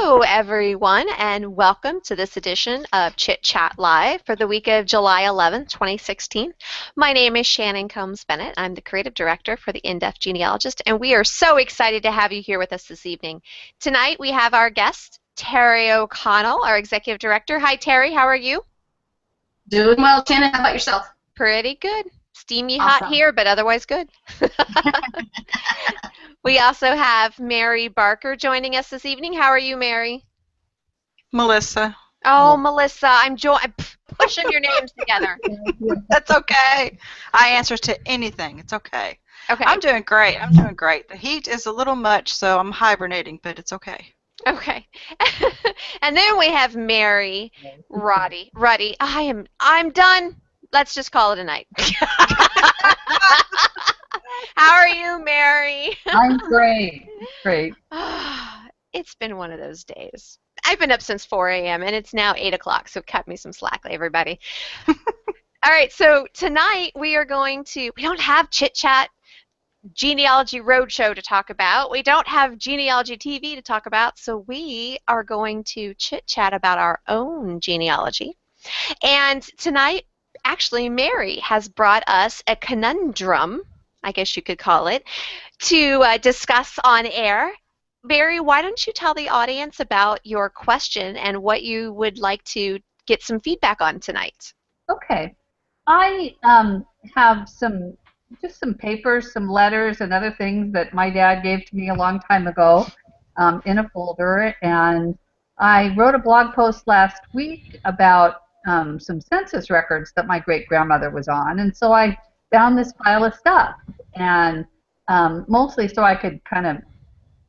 Hello, everyone, and welcome to this edition of Chit Chat Live for the week of July 11th, 2016. My name is Shannon Combs Bennett. I'm the creative director for the In-Depth Genealogist, and we are so excited to have you here with us this evening. Tonight, we have our guest, Terry O'Connell, our executive director. Hi, Terry. How are you? Doing well, Shannon. How about yourself? Pretty good. Steamy hot Awesome. here, but otherwise good. We also have Mary Barker joining us this evening. How are you, Mary? Melissa. Oh, Melissa, I'm pushing your names together. That's okay. I answer to anything. It's okay. Okay. I'm doing great. I'm doing great. The heat is a little much, so I'm hibernating, but it's okay. Okay. And then we have Mary Ruddy. I'm done. Let's just call it a night. How are you, Mary? I'm great. Great. It's been one of those days. I've been up since 4 a.m. and it's now 8 o'clock, so cut me some slack, everybody. All right, so tonight we don't have Chit Chat Genealogy Roadshow to talk about. We don't have Genealogy TV to talk about, so we are going to chit chat about our own genealogy. And tonight, actually, Mary has brought us a conundrum, I guess you could call it, to discuss on air. Mary, why don't you tell the audience about your question and what you would like to get some feedback on tonight? Okay. I have some papers, some letters, and other things that my dad gave to me a long time ago in a folder, and I wrote a blog post last week about some census records that my great-grandmother was on, and so I found this pile of stuff, and mostly so I could kind of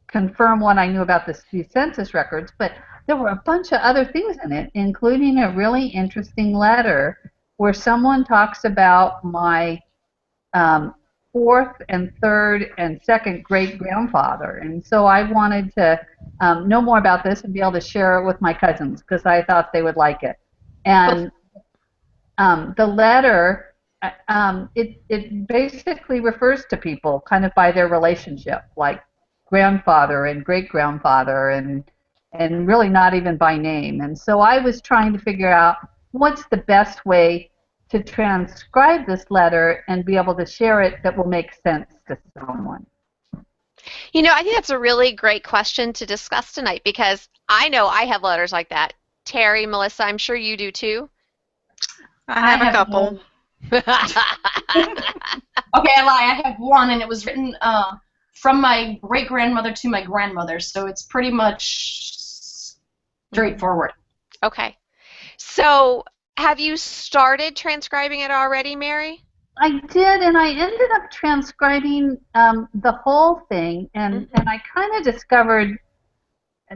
confirm what I knew about these census records, but there were a bunch of other things in it, including a really interesting letter where someone talks about my fourth and third and second great-grandfather. And so I wanted to know more about this and be able to share it with my cousins because I thought they would like it. And the letter, it basically refers to people kind of by their relationship, like grandfather and great-grandfather, and really not even by name. And so I was trying to figure out what's the best way to transcribe this letter and be able to share it that will make sense to someone. You know, I think that's a really great question to discuss tonight because I know I have letters like that. Terry, Melissa, I'm sure you do too. I have a couple. Okay, I lie. I have one, and it was written from my great-grandmother to my grandmother, so it's pretty much straightforward. Okay. So have you started transcribing it already, Mary? I did, and I ended up transcribing the whole thing, and I kind of discovered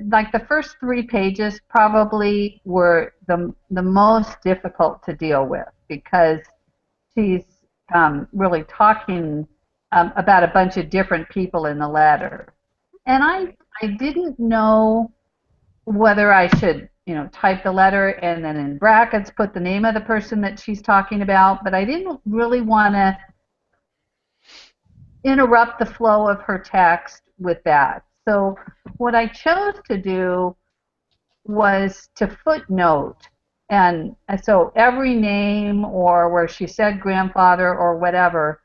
like the first 3 pages probably were the most difficult to deal with because she's really talking about a bunch of different people in the letter. And I didn't know whether I should, type the letter and then in brackets put the name of the person that she's talking about, but I didn't really want to interrupt the flow of her text with that. So what I chose to do was to footnote, and so every name or where she said grandfather or whatever,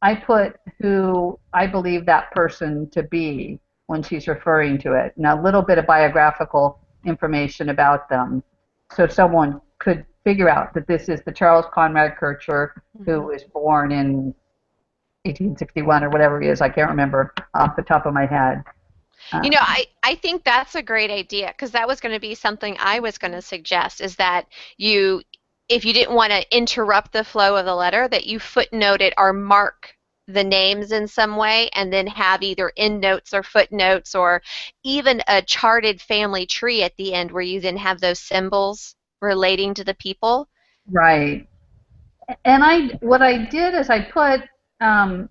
I put who I believe that person to be when she's referring to it, and a little bit of biographical information about them so someone could figure out that this is the Charles Conrad Kircher who was born in 1861 or whatever he is. I can't remember off the top of my head. I think that's a great idea because that was going to be something I was going to suggest is that if you didn't want to interrupt the flow of the letter, that you footnote it or mark the names in some way and then have either endnotes or footnotes or even a charted family tree at the end where you then have those symbols relating to the people. Right. And what I did is I put name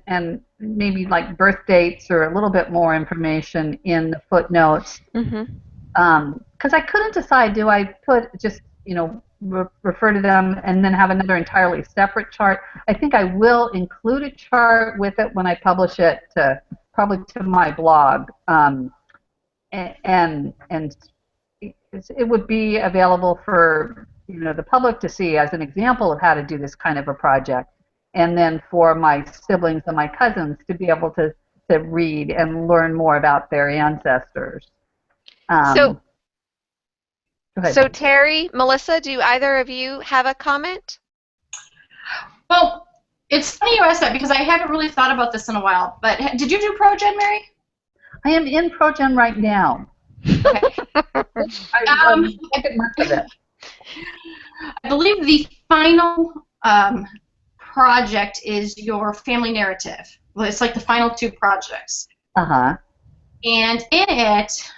and maybe like birth dates or a little bit more information in the footnotes. Because I couldn't decide, do I put just, refer to them and then have another entirely separate chart. I think I will include a chart with it when I publish it probably to my blog. and it would be available for the public to see as an example of how to do this kind of a project, and then for my siblings and my cousins to be able to read and learn more about their ancestors. So, Go ahead. so Terry, Melissa, do either of you have a comment? Well, it's funny you asked that because I haven't really thought about this in a while. But did you do ProGen, Mary? I am in ProGen right now. Okay. I get much of it. I believe the final project is your family narrative. Well, it's like the final 2 projects. Uh-huh. And in it,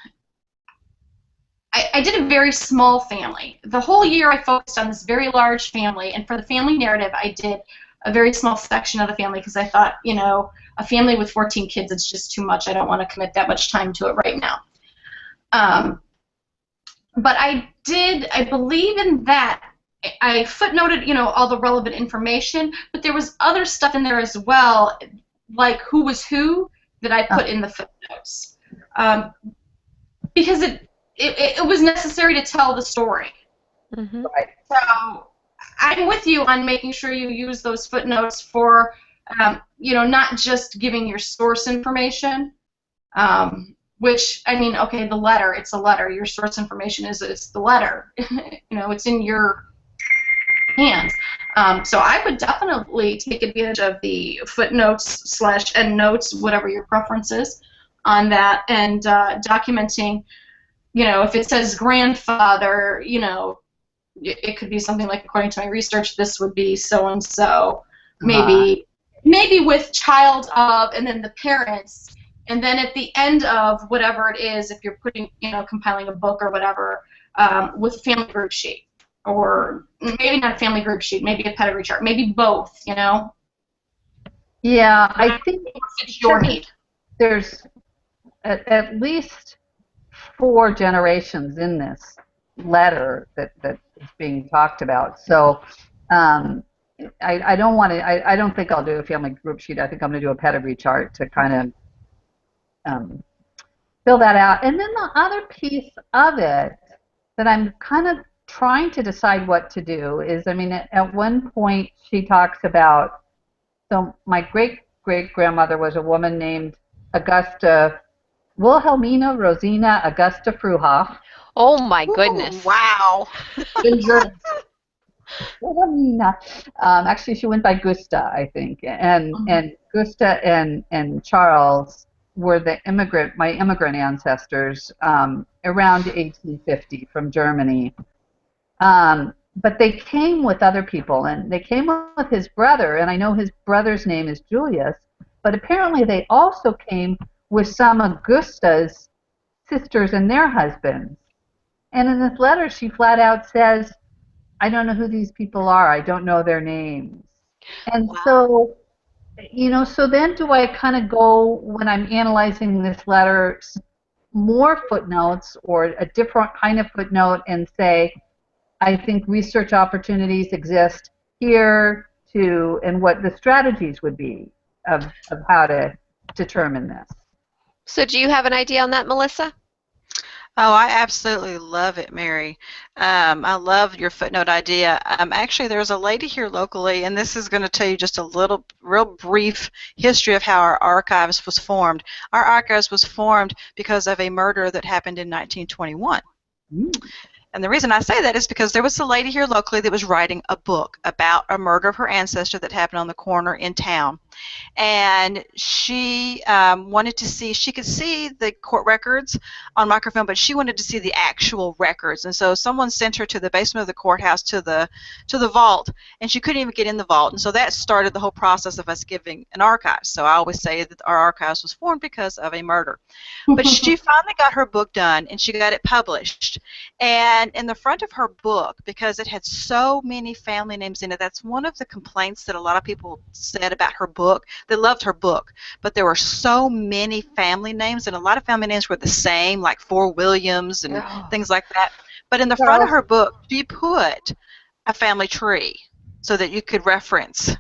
I did a very small family. The whole year I focused on this very large family, and for the family narrative I did a very small section of the family because I thought, a family with 14 kids, it's just too much. I don't want to commit that much time to it right now. But I believe in that. I footnoted, all the relevant information, but there was other stuff in there as well, like who was who, that I put in the footnotes. Because it was necessary to tell the story. Mm-hmm. Right. So I'm with you on making sure you use those footnotes for, not just giving your source information, which, okay, the letter, it's a letter. Your source information is the letter. It's in your hands. So I would definitely take advantage of the footnotes / endnotes, whatever your preference is on that, and documenting, if it says grandfather, it could be something like, according to my research, this would be so-and-so, maybe with child of, and then the parents, and then at the end of whatever it is, if you're putting, compiling a book or whatever, with a family group sheet. Or maybe not a family group sheet, maybe a pedigree chart, maybe both, Yeah, I think it's your need. There's at least 4 generations in this letter that is being talked about. So I don't want to. I don't think I'll do a family group sheet. I think I'm going to do a pedigree chart to kind of fill that out. And then the other piece of it that I'm kind of trying to decide what to do is, at one point she talks about, so my great-great-grandmother was a woman named Augusta Wilhelmina Rosina Augusta Fruhoff. Oh my goodness! Ooh, wow. Wilhelmina. Actually, she went by Gusta, I think, and Gusta and Charles were my immigrant ancestors around 1850 from Germany. But they came with other people, and they came with his brother, and I know his brother's name is Julius, but apparently they also came with some of Gusta's sisters and their husbands. And in this letter, she flat out says, I don't know who these people are. I don't know their names. And so, so then do I kind of go, when I'm analyzing this letter, more footnotes or a different kind of footnote and say, I think research opportunities exist here and what the strategies would be of how to determine this. So do you have an idea on that, Melissa? Oh, I absolutely love it, Mary. I love your footnote idea. Actually, there's a lady here locally, and this is going to tell you just a real brief history of how our archives was formed. Our archives was formed because of a murder that happened in 1921. And the reason I say that is because there was a lady here locally that was writing a book about a murder of her ancestor that happened on the corner in town. And she wanted to see, she could see the court records on microfilm, but she wanted to see the actual records. And so someone sent her to the basement of the courthouse to the vault, and she couldn't even get in the vault. And so that started the whole process of us giving an archive. So I always say that our archives was formed because of a murder. But she finally got her book done, and she got it published. And in the front of her book, because it had so many family names in it, that's one of the complaints that a lot of people said about her book. They loved her book, but there were so many family names, and a lot of family names were the same, like 4 Williams and things like that. But in the front of her book, she put a family tree so that you could reference.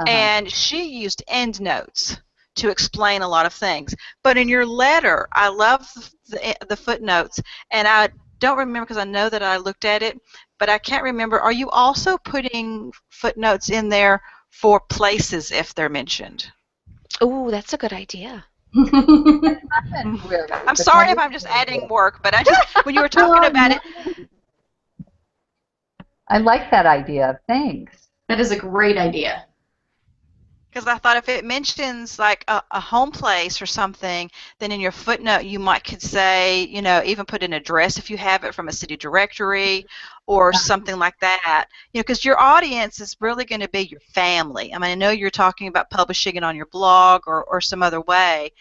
And she used endnotes to explain a lot of things. But in your letter, I love the footnotes, and I don't remember because I know that I looked at it, but I can't remember. Are you also putting footnotes in there for places if they're mentioned? Oh, that's a good idea. Really, I'm but sorry that if is I'm just really adding good. work, but I just when you were talking about it, I like that idea. Thanks. That is a great idea. because I thought if it mentions like a home place or something, then in your footnote you might could say, you know, even put an address if you have it from a city directory or something like that. You know, because your audience is really going to be your family. I mean, I know you're talking about publishing it on your blog or some other way,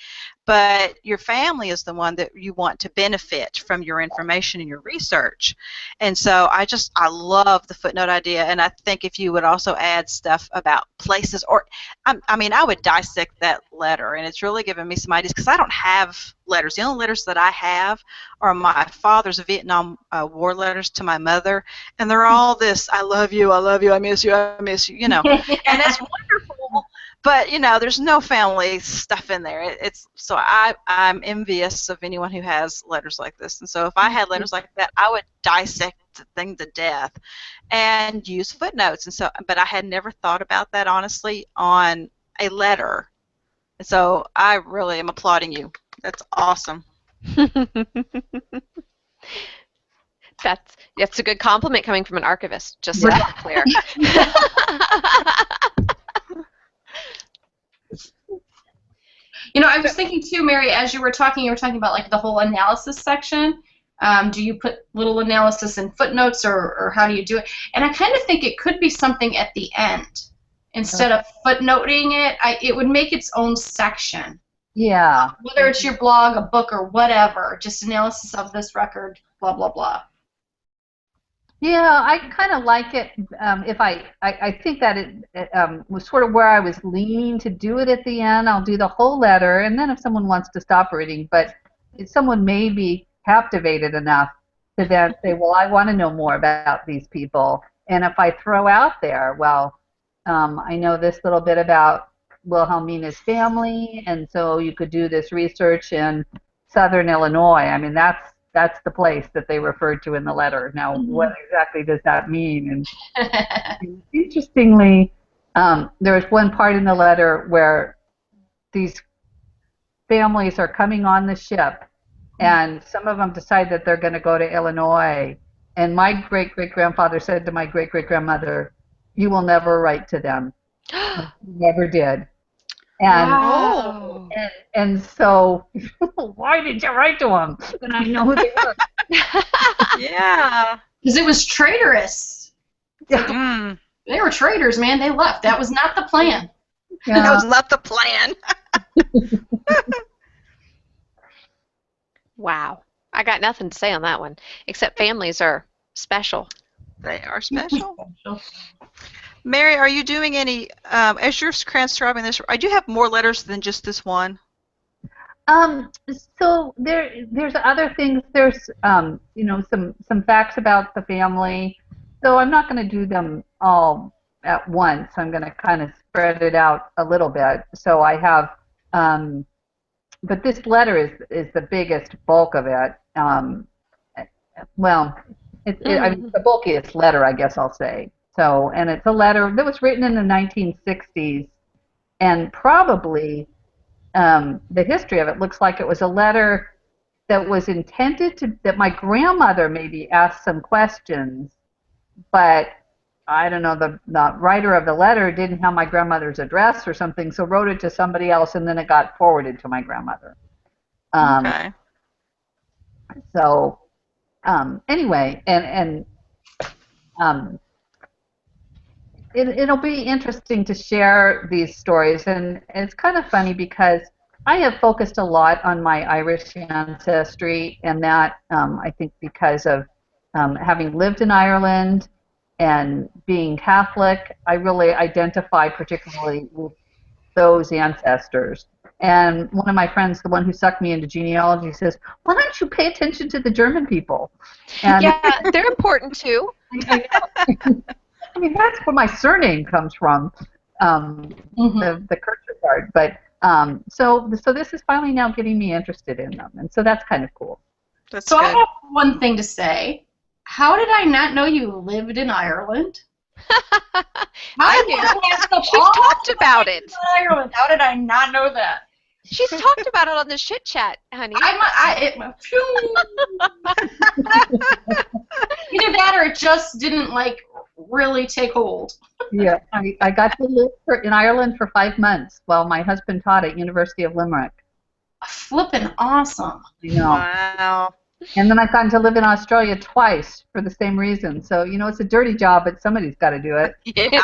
but your family is the one that you want to benefit from your information and your research. And so I love the footnote idea, and I think if you would also add stuff about places, or I mean, I would dissect that letter, and it's really given me some ideas because I don't have letters. The only letters that I have are my father's Vietnam War letters to my mother, and they're all this, I love you, I miss you, I miss you, you know, and it's wonderful. But you know, there's no family stuff in there. It's so I'm envious of anyone who has letters like this. And so if I had letters like that, I would dissect the thing to death and use footnotes. And so, but I had never thought about that honestly on a letter. And so I really am applauding you. That's awesome. That's a good compliment coming from an archivist, just so we're clear. You know, I was thinking too, Mary, as you were talking about like the whole analysis section. Do you put little analysis in footnotes, or how do you do it? And I kind of think it could be something at the end. Instead of footnoting it, it would make its own section. Yeah. Whether it's your blog, a book, or whatever, just analysis of this record, blah, blah, blah. Yeah, I kind of like it. If I think that it was sort of where I was leaning to do it at the end. I'll do the whole letter, and then if someone wants to stop reading, but if someone may be captivated enough to then say, well, I want to know more about these people. And if I throw out there, well, I know this little bit about Wilhelmina's family, and so you could do this research in southern Illinois. I mean, that's the place that they referred to in the letter. Now, what exactly does that mean? And interestingly, there was one part in the letter where these families are coming on the ship, and some of them decide that they're going to go to Illinois. And my great-great-grandfather said to my great-great-grandmother, "You will never write to them." And he never did. And Wow. and so, why did you write to them? And I know who they were. Yeah. Because it was traitorous. Mm. They were traitors, man. They left. That was not the plan. Yeah. That was not the plan. Wow. I got nothing to say on that one, except families are special. They are special. Mary, are you doing any, as you're transcribing this, do you have more letters than just this one? So there's other things. There's you know, some facts about the family. So I'm not going to do them all at once. I'm going to kind of spread it out a little bit. So I have, but this letter is the biggest bulk of it. Well, I mean, the bulkiest letter, I guess I'll say. So, and it's a letter that was written in the 1960s, and probably the history of it looks like it was a letter that was intended that my grandmother maybe asked some questions, but I don't know, the writer of the letter didn't have my grandmother's address or something, so wrote it to somebody else, and then it got forwarded to my grandmother. Okay. So, anyway, and it'll be interesting to share these stories, and it's kind of funny because I have focused a lot on my Irish ancestry, and that I think because of having lived in Ireland and being Catholic, I really identify particularly with those ancestors. And one of my friends, the one who sucked me into genealogy, says, "Why don't you pay attention to the German people?" And Yeah, they're important too. I mean, that's where my surname comes from, the Kircher part. But So this is finally now getting me interested in them, and so that's kind of cool. That's So good. I have one thing to say. How did I not know you lived in Ireland? I knew. She's talked about it. Ireland. How did I not know that? She's talked about it on the Chit Chat, honey. Phew. Either that or it just didn't really take hold. Yeah, I got to live in Ireland for 5 months while my husband taught at University of Limerick. Flippin' awesome. I know. Wow. And then I've gotten to live in Australia twice for the same reason. So, it's a dirty job, but somebody's got to do it. Yeah.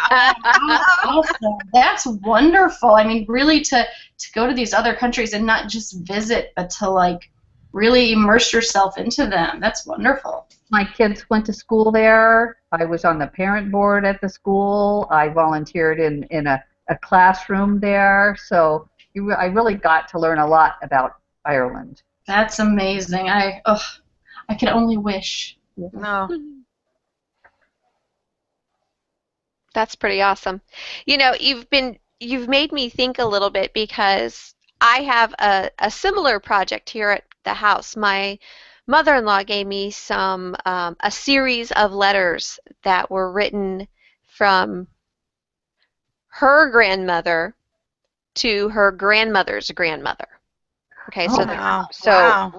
Awesome. That's wonderful. I mean, really to go to these other countries and not just visit, but to really immerse yourself into them. That's wonderful. My kids went to school there. I was on the parent board at the school. I volunteered in a classroom there. So I really got to learn a lot about Ireland. That's amazing. I can only wish. No. That's pretty awesome. You've made me think a little bit because I have a similar project here at the house. My mother-in-law gave me a series of letters that were written from her grandmother to her grandmother's grandmother. Okay, so wow.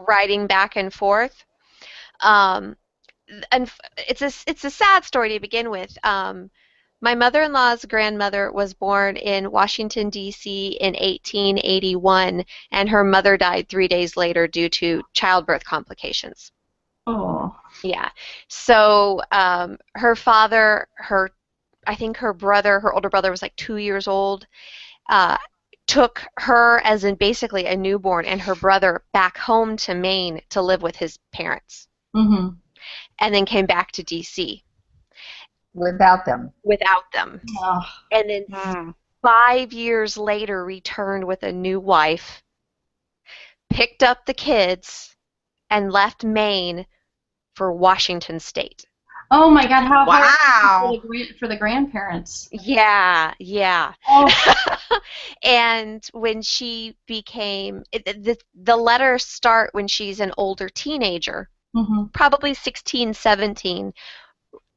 writing back and forth. And it's a sad story to begin with. My mother-in-law's grandmother was born in Washington, D.C. in 1881, and her mother died 3 days later due to childbirth complications. Oh. Yeah. So her father, I think her older brother was 2 years old, took her as in basically a newborn and her brother back home to Maine to live with his parents. Mm-hmm. And then came back to D.C. Without them. Oh. And then 5 years later returned with a new wife, picked up the kids, and left Maine for Washington State. Oh my God! How Wow. hard for the grandparents. Yeah. Oh. And when she became, the letters start when she's an older teenager, Mm-hmm. probably 16, 17,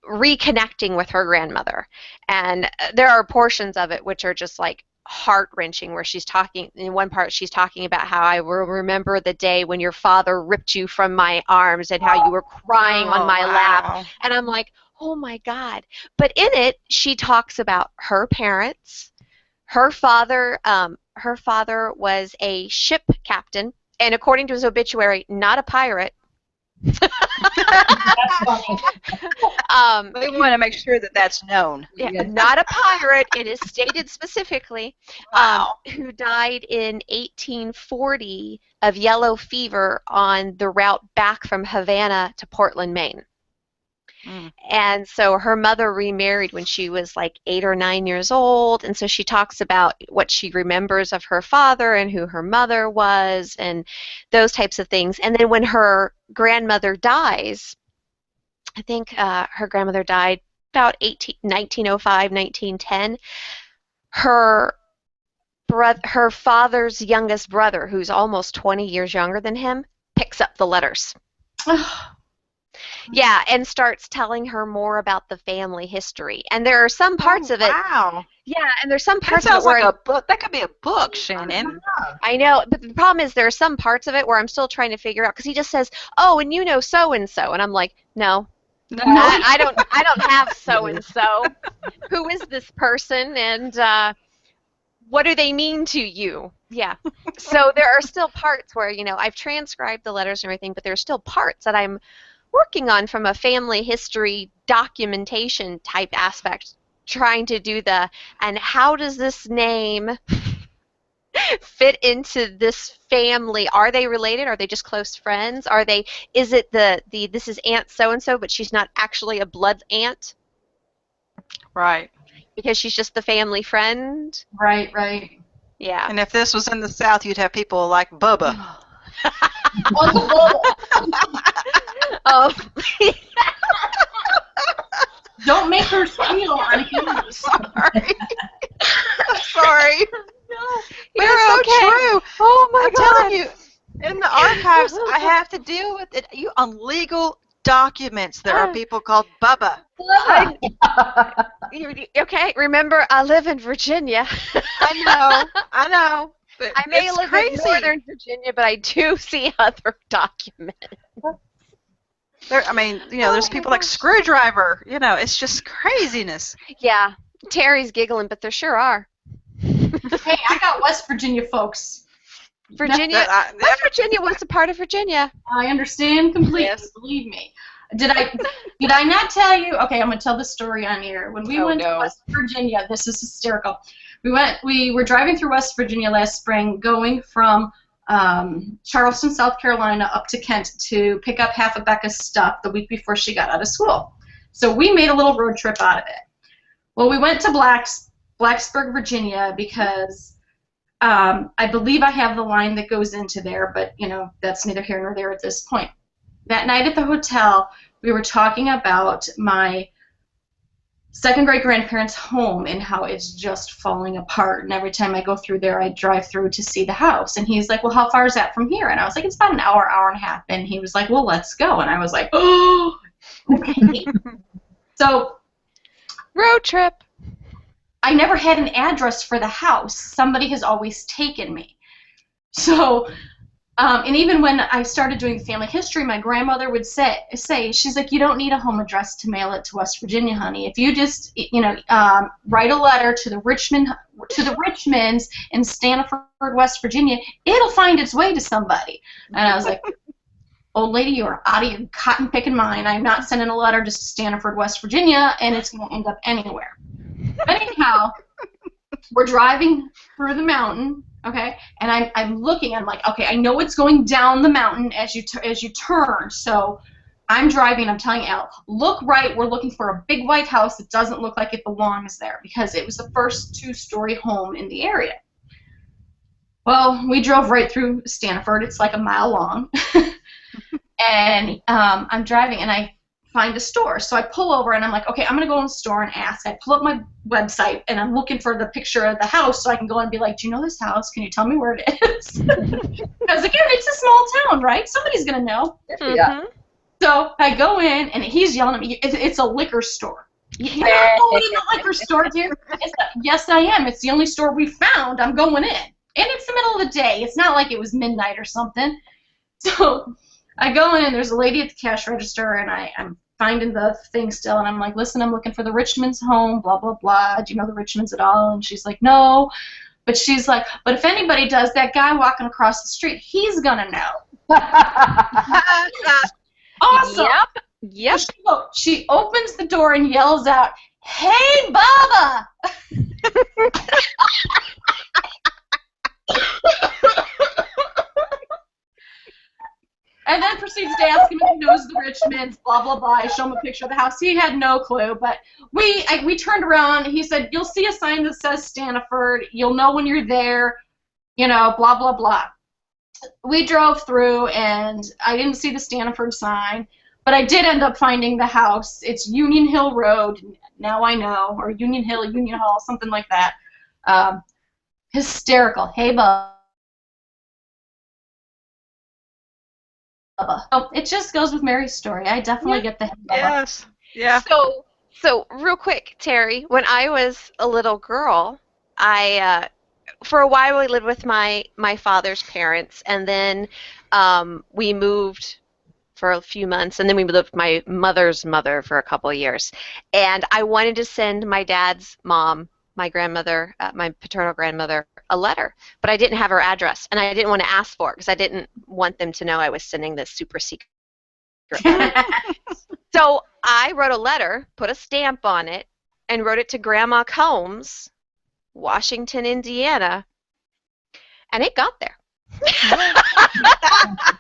reconnecting with her grandmother. And there are portions of it which are just heart-wrenching, where she's talking, in one part she's talking about how I will remember the day when your father ripped you from my arms and how you were crying on my lap. And I'm like, oh my God. But in it, she talks about her parents. Her father was a ship captain, and according to his obituary, not a pirate. That's funny. We want to make sure that that's known. Yeah, not a pirate. It is stated specifically. Wow. Who died in 1840 of yellow fever on the route back from Havana to Portland, Maine. And so her mother remarried when she was 8 or 9 years old, and so she talks about what she remembers of her father and who her mother was and those types of things. And then when her grandmother dies, I think her grandmother died about 1905, 1910, her father's youngest brother, who's almost 20 years younger than him, picks up the letters. Yeah, and starts telling her more about the family history. And there are some parts of it. Wow. Yeah, and there's some parts That of sounds it where like a book. That could be a book, Shannon. I know, but the problem is there are some parts of it where I'm still trying to figure out, because he just says, "Oh, and you know so and so," and I'm like, "No, I don't have so and so. Who is this person, and what do they mean to you?" Yeah. So there are still parts where I've transcribed the letters and everything, but there are still parts that I'm working on from a family history documentation type aspect, trying to do and how does this name fit into this family? Are they related? Are they just close friends? Is it this is Aunt so-and-so, but she's not actually a blood aunt? Right. Because she's just the family friend? Right. Yeah. And if this was in the South, you'd have people like Bubba. Uncle Bull. Oh. Don't make her squeal on camera. Sorry. No, You're on legal documents. There are people called Bubba. Okay, remember, I live in Virginia. I know. But I may it's live crazy. in Northern Virginia, but I do see other documents. I mean, there's people like Screwdriver. It's just craziness. Yeah, Terry's giggling, but there sure are. Hey, I got West Virginia folks. Virginia. West Virginia was a part of Virginia. I understand completely. Yes. Believe me. Did I not tell you? Okay, I'm gonna tell the story on here. When we went to West Virginia, this is hysterical. We were driving through West Virginia last spring, going from Charleston, South Carolina, up to Kent to pick up half of Becca's stuff the week before she got out of school. So we made a little road trip out of it. Well, we went to Blacksburg, Virginia, because I believe I have the line that goes into there, but that's neither here nor there at this point. That night at the hotel, we were talking about my second great grandparents' home and how it's just falling apart. And every time I go through there, I drive through to see the house. And he's like, well, how far is that from here? And I was like, it's about an hour, hour and a half. And he was like, well, let's go. And I was like, oh, okay. So, road trip. I never had an address for the house. Somebody has always taken me. So, and even when I started doing family history, my grandmother would say, she's like, you don't need a home address to mail it to West Virginia, honey. If you just, write a letter to the Richmonds in Stanford, West Virginia, it'll find its way to somebody. And I was like, old lady, you are out of your cotton picking mind. I'm not sending a letter to Stanford, West Virginia, and it's going to end up anywhere. Anyhow, we're driving through the mountain. Okay, and I'm looking. I'm like, okay, I know it's going down the mountain as you turn. So I'm driving. I'm telling Al, look right. We're looking for a big white house that doesn't look like it belongs there because it was the first two-story home in the area. Well, we drove right through Stanford. It's like a mile long, and I'm driving, and I find a store. So I pull over and I'm like, okay, I'm going to go in the store and ask. I pull up my website and I'm looking for the picture of the house so I can go and be like, do you know this house? Can you tell me where it is? Because again, it's a small town, right? Somebody's going to know. Yeah. So I go in and he's yelling at me, it's a liquor store. You're not going in the liquor store, dear. Yes, I am. It's the only store we found. I'm going in. And it's the middle of the day. It's not like it was midnight or something. So I go in and there's a lady at the cash register and I'm finding the thing still and I'm like, listen, I'm looking for the Richmonds home, blah, blah, blah. Do you know the Richmonds at all? And she's like, no. But she's like, but if anybody does, that guy walking across the street, he's going to know. Awesome. Yep. So she opens the door and yells out, hey, Baba! And then proceeds to ask him if he knows the Richmonds, blah, blah, blah. I show him a picture of the house. He had no clue, but we turned around. He said, you'll see a sign that says Stanford. You'll know when you're there, blah, blah, blah. We drove through, and I didn't see the Stanford sign, but I did end up finding the house. It's Union Hill Road, now I know, or Union Hill, Union Hall, something like that. Hysterical. Hey, Bubba. Oh, it just goes with Mary's story. I definitely get the hey, Bubba. Yes. Yeah. So real quick, Terry, when I was a little girl, I for a while we lived with my father's parents, and then we moved for a few months, and then we lived with my mother's mother for a couple of years. And I wanted to send my dad's mom, my grandmother, my paternal grandmother, a letter, but I didn't have her address, and I didn't want to ask for it because I didn't want them to know I was sending this super secret. So I wrote a letter, put a stamp on it, and wrote it to Grandma Combs, Washington, Indiana, and it got there.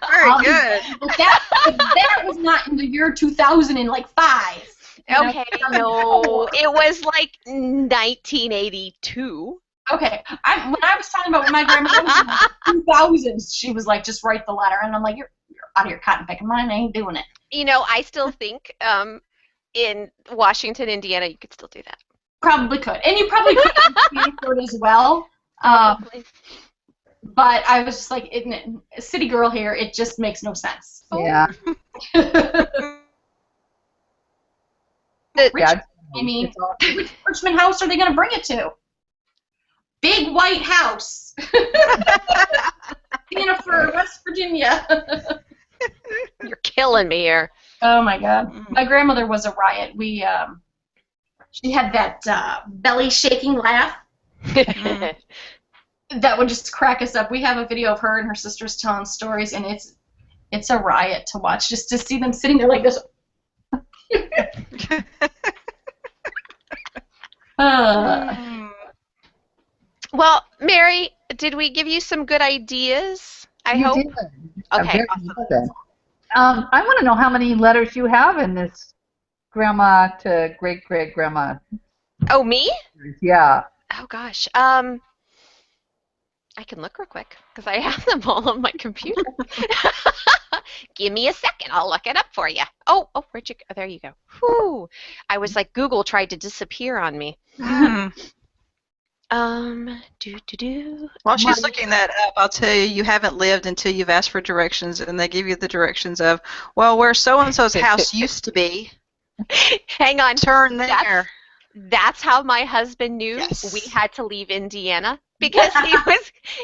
Very good. But that was not in the year 2005. Okay, no, it was like 1982. Okay, when I was talking about when my grandmother was in the 2000s, she was like, just write the letter, and I'm like, you're out of your cotton picking mind, I ain't doing it. I still think in Washington, Indiana, you could still do that. Probably could, and you probably could in Stanford as well. But I was just like, city girl here, it just makes no sense. Yeah. Rich, Yeah. I mean, It's all, which Richmond house are they going to bring it to? Big white house. Hannaford, West Virginia. You're killing me here. Oh my God. My grandmother was a riot. She had that belly shaking laugh that would just crack us up. We have a video of her and her sisters telling stories, and it's a riot to watch, just to see them sitting there like this. Well, Mary, did we give you some good ideas? I you hope. did. Okay. Awesome. Good. I want to know how many letters you have in this grandma to great great grandma. Oh, me? Yeah. Oh gosh. I can look real quick because I have them all on my computer. Give me a second. I'll look it up for you. Oh, where'd you go? Oh, there you go. Whew. I was like Google tried to disappear on me. While she's looking that up, I'll tell you, you haven't lived until you've asked for directions, and they give you the directions of, well, where so-and-so's house used to be. Hang on. Turn there. That's how my husband knew we had to leave Indiana, because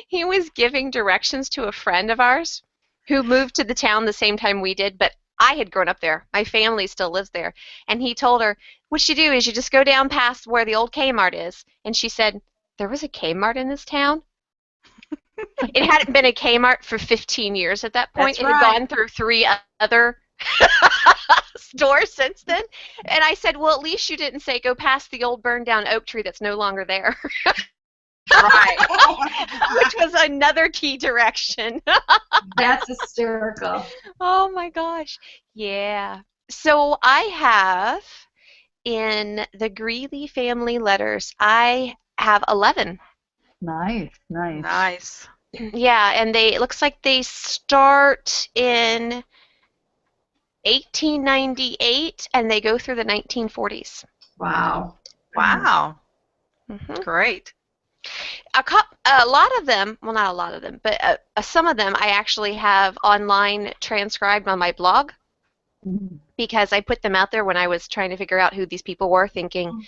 he was giving directions to a friend of ours who moved to the town the same time we did, but I had grown up there. My family still lives there. And he told her, what you do is you just go down past where the old Kmart is. And she said, there was a Kmart in this town? It hadn't been a Kmart for 15 years at that point. That's It had gone through 3 other stores since then. And I said, well, at least you didn't say go past the old burned down oak tree that's no longer there. Right. Which was another key direction. That's hysterical. Oh my gosh. Yeah. So I have, in the Greeley family letters, I have 11. Nice. Nice. Yeah, and it looks like they start in 1898 and they go through the 1940s. Wow. Wow. Mm-hmm. Great. A lot of them, well, not a lot of them, but some of them I actually have online transcribed on my blog because I put them out there when I was trying to figure out who these people were, thinking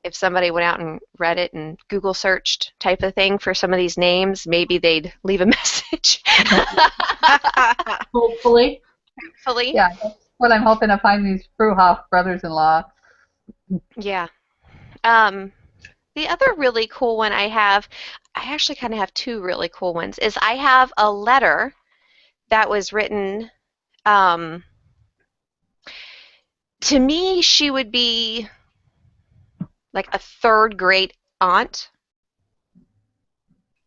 if somebody went out and read it and Google searched type of thing for some of these names, maybe they'd leave a message. Hopefully. Yeah, that's what I'm hoping to find, these Fruhoff brothers-in-law. Yeah. The other really cool one I actually kind of have 2 really cool ones, is I have a letter that was written, to me, she would be like a 3rd grade aunt.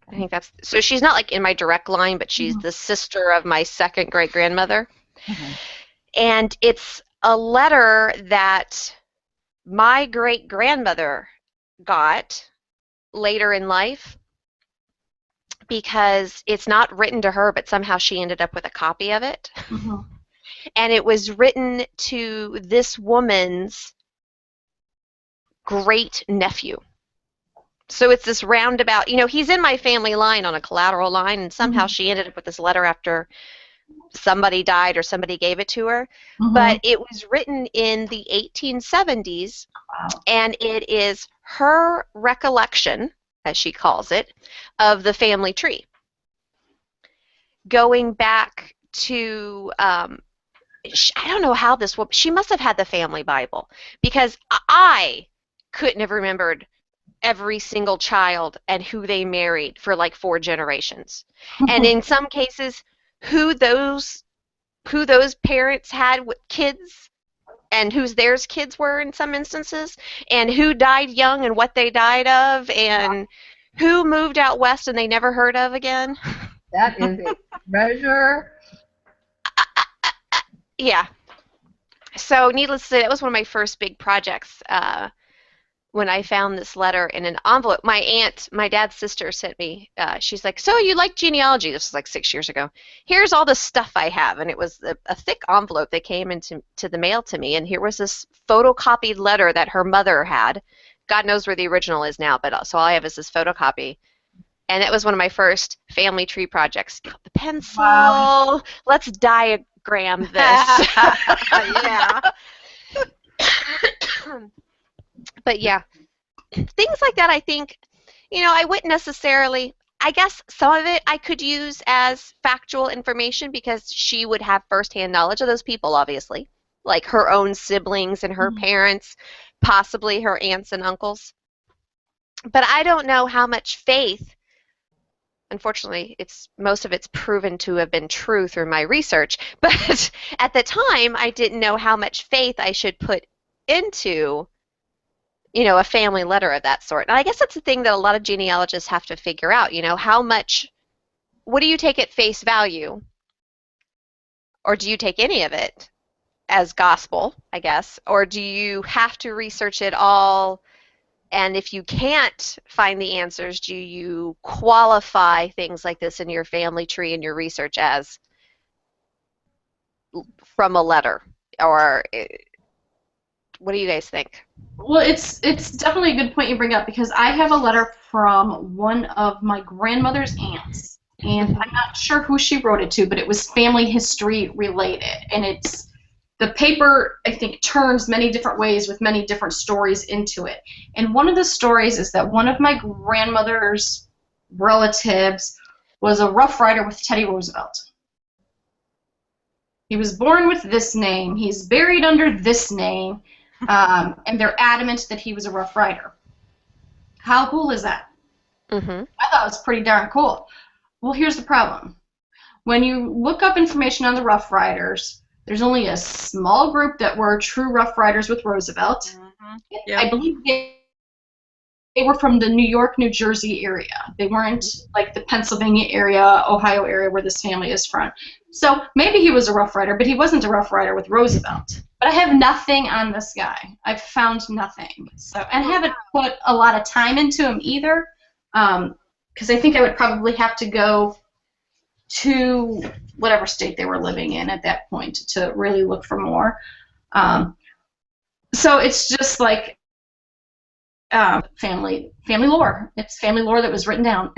I think so she's not like in my direct line, but she's the sister of my 2nd great grandmother. And it's a letter that my great grandmother got later in life, because it's not written to her, but somehow she ended up with a copy of it. And it was written to this woman's great nephew. So it's this roundabout, he's in my family line on a collateral line, and somehow she ended up with this letter after somebody died or somebody gave it to her. But it was written in the 1870s, and it is her recollection, as she calls it, of the family tree, going back to I don't know how this will. She must have had the family Bible, because I couldn't have remembered every single child and who they married for like 4 generations, and in some cases who those parents had with kids and whose theirs kids were in some instances, and who died young and what they died of, and who moved out west and they never heard of again. That is a treasure. Yeah. So needless to say, that was one of my first big projects, when I found this letter in an envelope. My aunt, my dad's sister, sent me. She's like, so you like genealogy? This was like 6 years ago. Here's all the stuff I have. And it was a thick envelope that came into the mail to me. And here was this photocopied letter that her mother had. God knows where the original is now, but so all I have is this photocopy. And that was one of my first family tree projects. Got the pencil. Wow. Let's diagram this. Yeah. But yeah, things like that, I think, I wouldn't necessarily, I guess some of it I could use as factual information because she would have firsthand knowledge of those people, obviously, like her own siblings and her parents, possibly her aunts and uncles. But I don't know how much faith, unfortunately, most of it's proven to have been true through my research, but at the time I didn't know how much faith I should put into a family letter of that sort. And I guess that's the thing that a lot of genealogists have to figure out, what do you take at face value? Or do you take any of it as gospel, I guess? Or do you have to research it all? And if you can't find the answers, do you qualify things like this in your family tree and your research as from a letter? Or what do you guys think? Well, it's definitely a good point you bring up because I have a letter from one of my grandmother's aunts, and I'm not sure who she wrote it to, but it was family history related, and the paper, I think, turns many different ways with many different stories into it. And one of the stories is that one of my grandmother's relatives was a Rough Rider with Teddy Roosevelt. He was born with this name. He's buried under this name. And they're adamant that he was a Rough Rider. How cool is that? Mm-hmm. I thought it was pretty darn cool. Well, here's the problem. When you look up information on the Rough Riders, there's only a small group that were true Rough Riders with Roosevelt. Mm-hmm. Yep. I believe they were from the New York, New Jersey area. They weren't like the Pennsylvania area, Ohio area where this family is from. So maybe he was a Rough Rider, but he wasn't a Rough Rider with Roosevelt. But I have nothing on this guy. I've found nothing. So, and I haven't put a lot of time into him either, because I think I would probably have to go to whatever state they were living in at that point to really look for more. So it's just like family lore. It's family lore that was written down.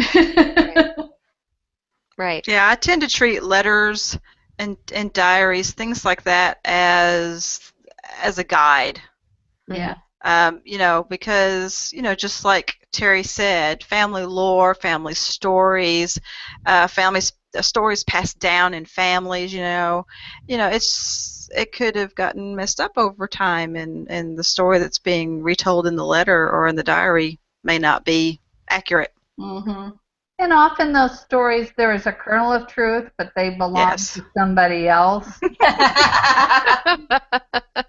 Right. Yeah, I tend to treat letters and diaries, things like that, as a guide. Yeah. Because just like Terry said, family lore, family stories, stories passed down in families. It could have gotten messed up over time, and the story that's being retold in the letter or in the diary may not be accurate. Mm-hmm. And often those stories, there is a kernel of truth, but they belong to somebody else.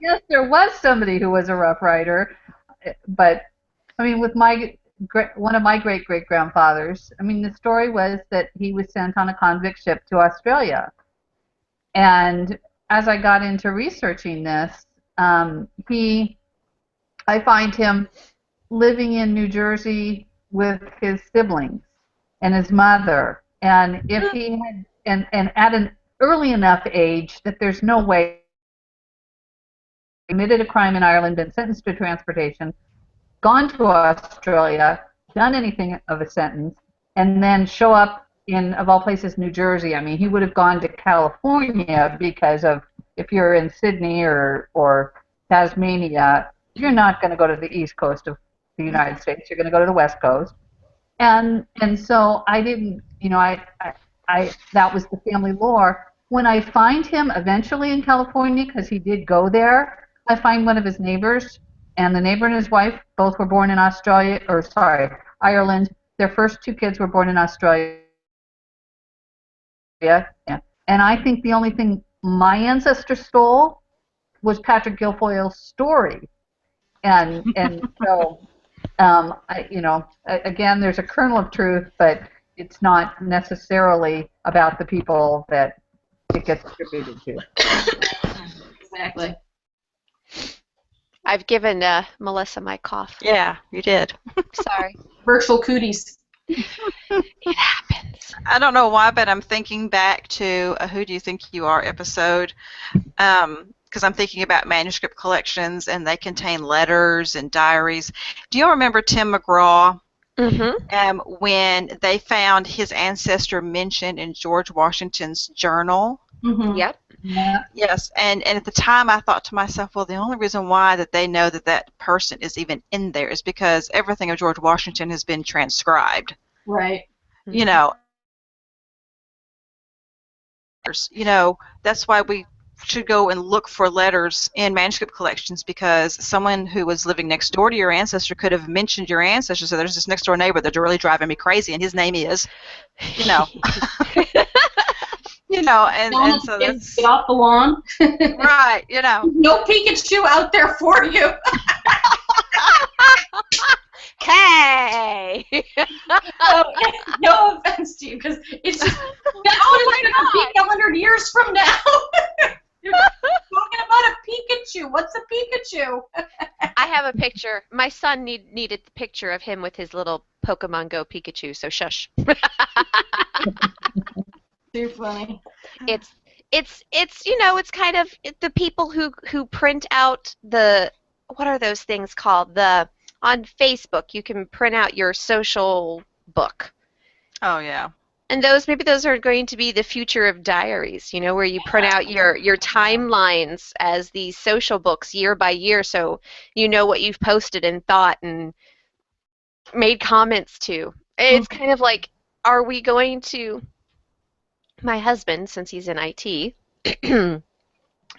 Yes, there was somebody who was a Rough Rider, but I mean, with one of my great-great-grandfathers, I mean, the story was that he was sent on a convict ship to Australia. And as I got into researching this, I find him living in New Jersey with his siblings and his mother, and if he had, and at an early enough age that there's no way he committed a crime in Ireland, been sentenced to transportation, gone to Australia, done anything of a sentence, and then show up in, of all places, New Jersey. I mean, he would have gone to California because of, if you're in Sydney or Tasmania, you're not going to go to the east coast of the United States. You're going to go to the west coast. And so I didn't, that was the family lore. When I find him eventually in California, because he did go there, I find one of his neighbors, and the neighbor and his wife both were born in Ireland. Their first two kids were born in Australia. Yeah. And I think the only thing my ancestor stole was Patrick Guilfoyle's story. And so, again, there's a kernel of truth, but it's not necessarily about the people that it gets attributed to. Exactly. I've given Melissa my cough. Yeah, you did. Sorry. Virtual cooties. It happens. I don't know why, but I'm thinking back to a Who Do You Think You Are episode, because I'm thinking about manuscript collections, and they contain letters and diaries. Do you all remember Tim McGraw? when they found his ancestor mentioned in George Washington's journal. Yep. Yeah. Yes, and at the time I thought to myself, well, the only reason why that they know that that person is even in there is because everything of George Washington has been transcribed. Right. You know, that's why we should go and look for letters in manuscript collections, because someone who was living next door to your ancestor could have mentioned your ancestor. So there's this next door neighbor that's really driving me crazy, and his name is, you know, and so that's Get off the lawn. right. No Pikachu out there for you. Hey! No offense to you, because it's just that's what it's going to be 100 years from now. You're talking about a Pikachu. What's a Pikachu? I have a picture. My son needed the picture of him with his little Pokemon Go Pikachu, so shush. Too funny. It's it's kind of the people who print out what are those things called? On Facebook, you can print out your social book. Oh yeah. And maybe those are going to be the future of diaries, where you print out your timelines as these social books year by year, so you know what you've posted and thought and made comments to. It's kind of like, are we going to, my husband, since he's in IT,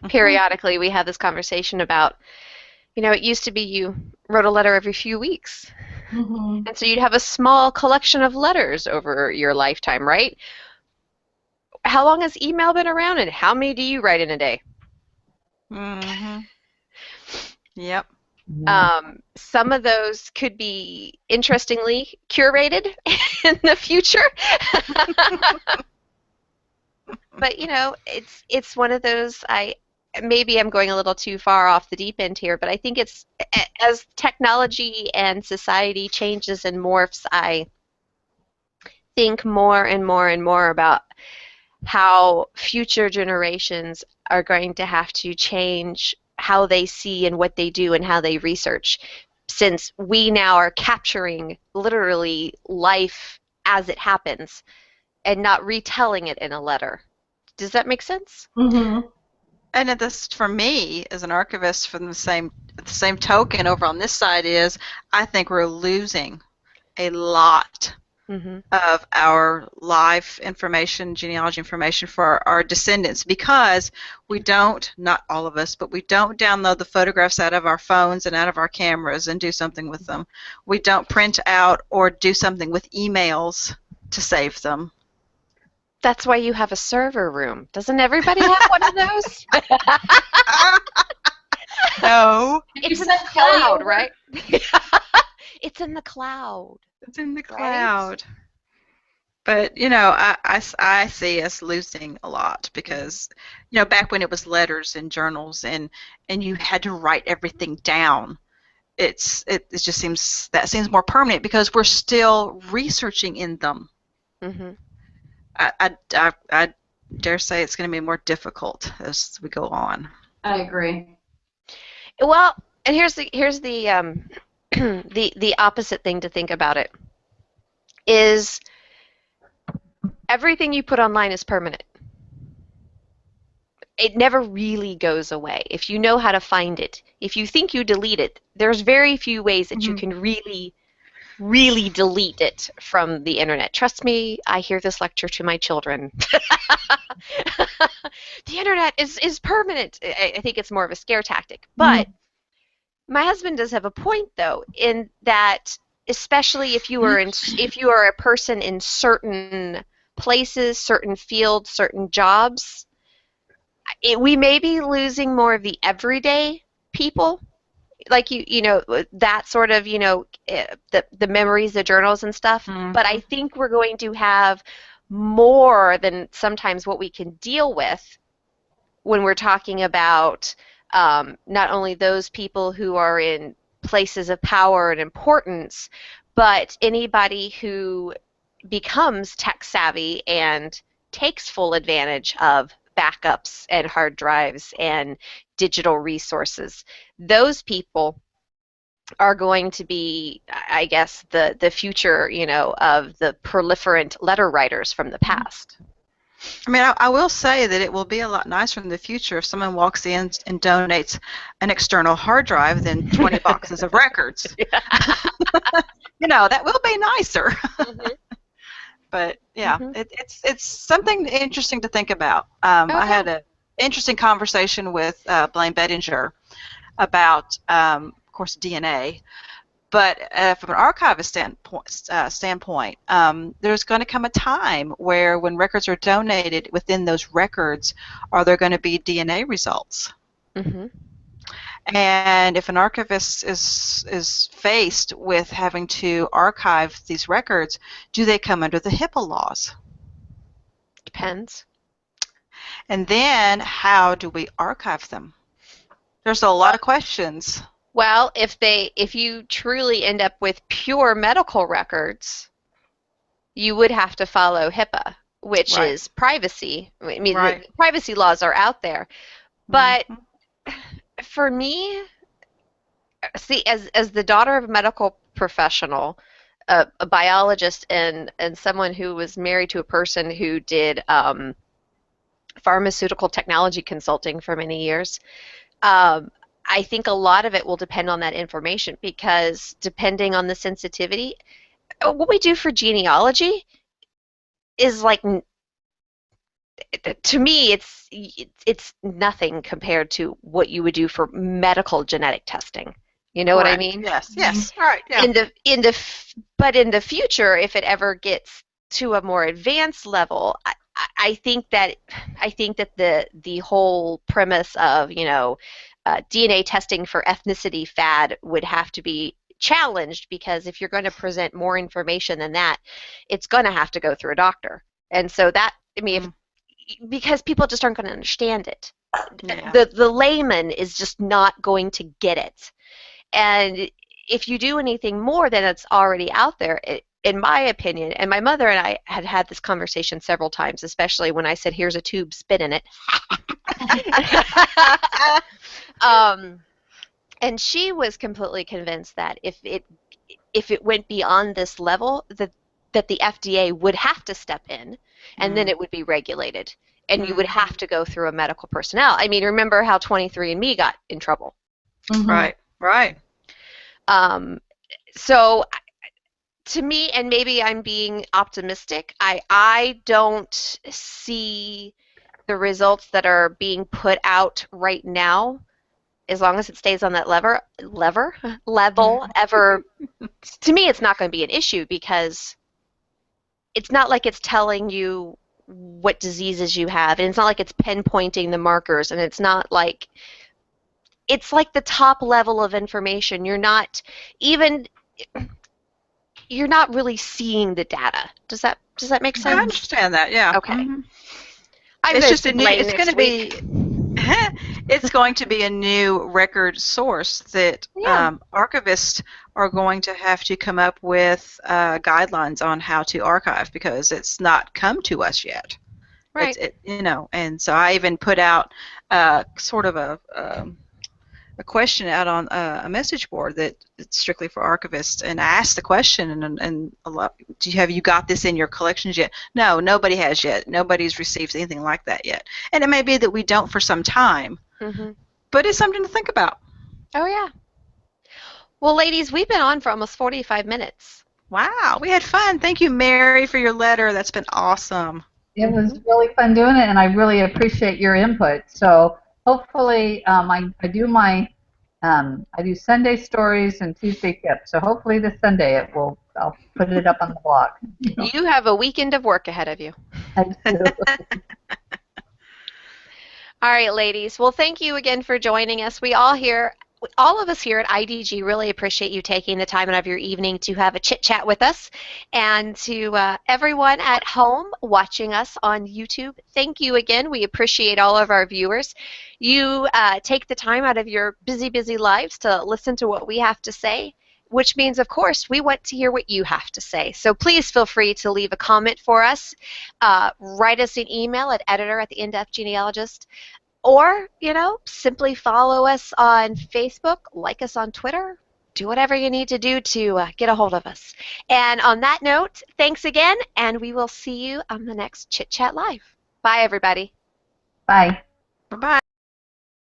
periodically we have this conversation about, it used to be you wrote a letter every few weeks. And so you'd have a small collection of letters over your lifetime, right? How long has email been around, and how many do you write in a day? Yep. Some of those could be interestingly curated in the future. But, it's one of those, maybe I'm going a little too far off the deep end here, but I think it's, as technology and society changes and morphs, I think more and more and more about how future generations are going to have to change how they see and what they do and how they research, since we now are capturing literally life as it happens and not retelling it in a letter. Does that make sense? And this, for me, as an archivist, from the same token, over on this side is, I think we're losing a lot of our life information, genealogy information for our descendants, because we don't, not all of us, but we don't download the photographs out of our phones and out of our cameras and do something with them. We don't print out or do something with emails to save them. That's why you have a server room. Doesn't everybody have one of those? No. It's in the cloud, right? It's in the cloud. It's in the Right? cloud. But, I see us losing a lot because, back when it was letters and journals and you had to write everything down, it just seems more permanent because we're still researching in them. I dare say it's going to be more difficult as we go on. I agree. Well, and here's the the opposite thing to think about it is everything you put online is permanent. It never really goes away. If you know how to find it, if you think you delete it, there's very few ways that you can really delete it from the internet. Trust me, I hear this lecture to my children. The internet is permanent. I think it's more of a scare tactic. But my husband does have a point, though, in that, especially if you are a person in certain places, certain fields, certain jobs, we may be losing more of the everyday people. Like that sort of the memories, the journals and stuff. But I think we're going to have more than sometimes what we can deal with when we're talking about not only those people who are in places of power and importance, but anybody who becomes tech savvy and takes full advantage of backups and hard drives and digital resources. Those people are going to be, I guess, the future, of the proliferant letter writers from the past. I mean, I will say that it will be a lot nicer in the future if someone walks in and donates an external hard drive than 20 boxes of records. That will be nicer. Mhm. But yeah, Mhm. it's something interesting to think about. Oh, I had yeah. an interesting conversation with Blaine Bettinger about, of course, DNA. But from an archivist standpoint, there's going to come a time where when records are donated, within those records, are there going to be DNA results? Mhm. And if an archivist is faced with having to archive these records, do they come under the HIPAA laws? Depends. And then how do we archive them? There's a lot of questions. Well, if you truly end up with pure medical records, you would have to follow HIPAA, which Right. is privacy. I mean, Right. the privacy laws are out there. But Mhm. for me, see, as the daughter of a medical professional, a biologist, and someone who was married to a person who did pharmaceutical technology consulting for many years, I think a lot of it will depend on that information because depending on the sensitivity, what we do for genealogy is like, to me, it's nothing compared to what you would do for medical genetic testing. You know what I Correct. mean? Yes. Yes. All right. Yeah. But in the future, if it ever gets to a more advanced level, I think that the whole premise of DNA testing for ethnicity fad would have to be challenged because if you're going to present more information than that, it's going to have to go through a doctor. And so that, I mean, if because people just aren't going to understand it. Yeah. The layman is just not going to get it. And if you do anything more than it's already out there, in my opinion, and my mother and I had had this conversation several times, especially when I said, "Here's a tube, spit in it." um, and she was completely convinced that if it went beyond this level, that the FDA would have to step in, and then it would be regulated, and you would have to go through a medical personnel. I mean, remember how 23andMe got in trouble? Right. Right. So to me, and maybe I'm being optimistic, I don't see the results that are being put out right now, as long as it stays on that level ever. To me, it's not going to be an issue because it's not like it's telling you what diseases you have, and it's not like it's pinpointing the markers, and it's like the top level of information. Even you're not really seeing the data. Does that make I sense? understand that. Yeah. Okay. Mhm. I'm It's going to just a new. explain It's going next to week. be. It's going to be a new record source that Yeah. archivists are going to have to come up with guidelines on how to archive because it's not come to us yet. Right. And so I even put out sort of a question out on a message board that it's strictly for archivists, and I asked the question, and a lot, have you got this in your collections yet? No, nobody has yet. Nobody's received anything like that yet, and it may be that we don't for some time, Mm-hmm. but it's something to think about. Oh, yeah. Well, ladies, we've been on for almost 45 minutes. Wow, we had fun. Thank you, Mary, for your letter. That's been awesome. It was really fun doing it, and I really appreciate your input. So hopefully, I do Sunday stories and Tuesday tips. So hopefully this Sunday I'll put it up on the blog. You have a weekend of work ahead of you. I do. All right, ladies. Well, thank you again for joining us. All of us here at IDG really appreciate you taking the time out of your evening to have a chit chat with us. And to everyone at home watching us on YouTube, thank you again. We appreciate all of our viewers. You take the time out of your busy, busy lives to listen to what we have to say, which means, of course, we want to hear what you have to say. So please feel free to leave a comment for us. Write us an email at editor@theinDepthGenealogist. Or, simply follow us on Facebook, like us on Twitter, do whatever you need to do to get a hold of us. And on that note, thanks again, and we will see you on the next Chit Chat Live. Bye, everybody. Bye. Bye-bye.